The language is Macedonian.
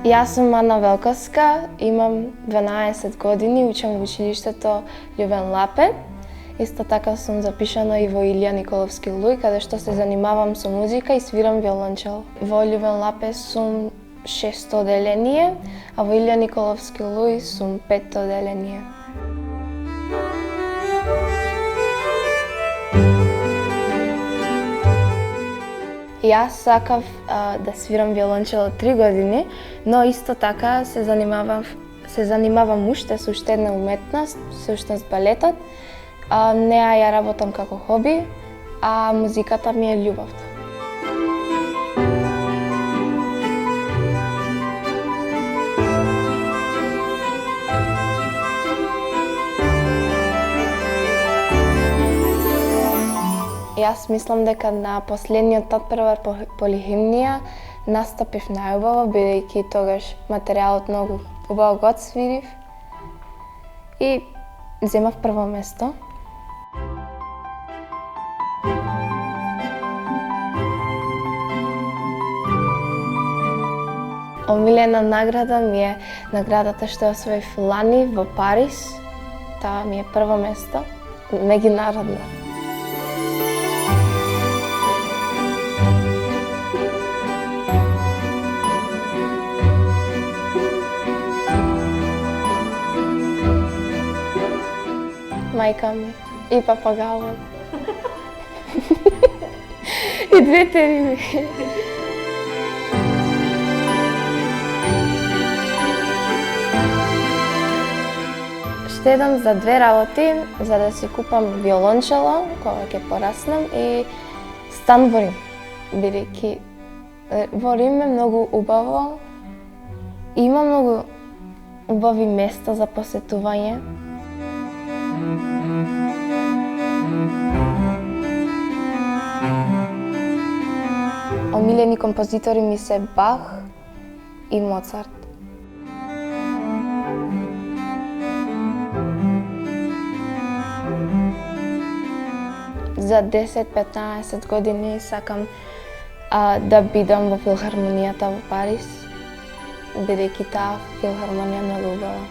Јас сум Ана Велковска, имам 12 години, учам во училиштето Љувен Лапе. Исто така сум запишана и во Илија Николовски Луј, каде што се занимавам со музика и свирам виолончело. Во Љувен Лапе сум 6-то одделение, а во Илија Николовски Луј сум 5-то одделение. Јас сакав да свирам виолончело 3 години, но исто така се занимавам уште со уште една уметност, всушност балетот. Неа ја работам како хоби, а музиката ми е љубовта. Јас мислам дека на последниот надпревар по полихимнија настапив најубаво, бидејќи тогаш материјалот многу убаво го отсвирив и земав прво место. Омилена награда ми е наградата што освоив лани во Париз. Таа ми е прво место, меѓународна. Мајка ми и папагалот. И двете риби. Штедам за 2 работи, за да си купам виолончело кога ќе пораснам и стан во Рим, бидејќи во Рим е многу убаво, има многу убави места за посетување. Омилени композитори ми се Бах и Моцарт. За 10-15 години сакам да бидам во филхармонијата во Париз, бидејќи таа филхармонија е многу убава.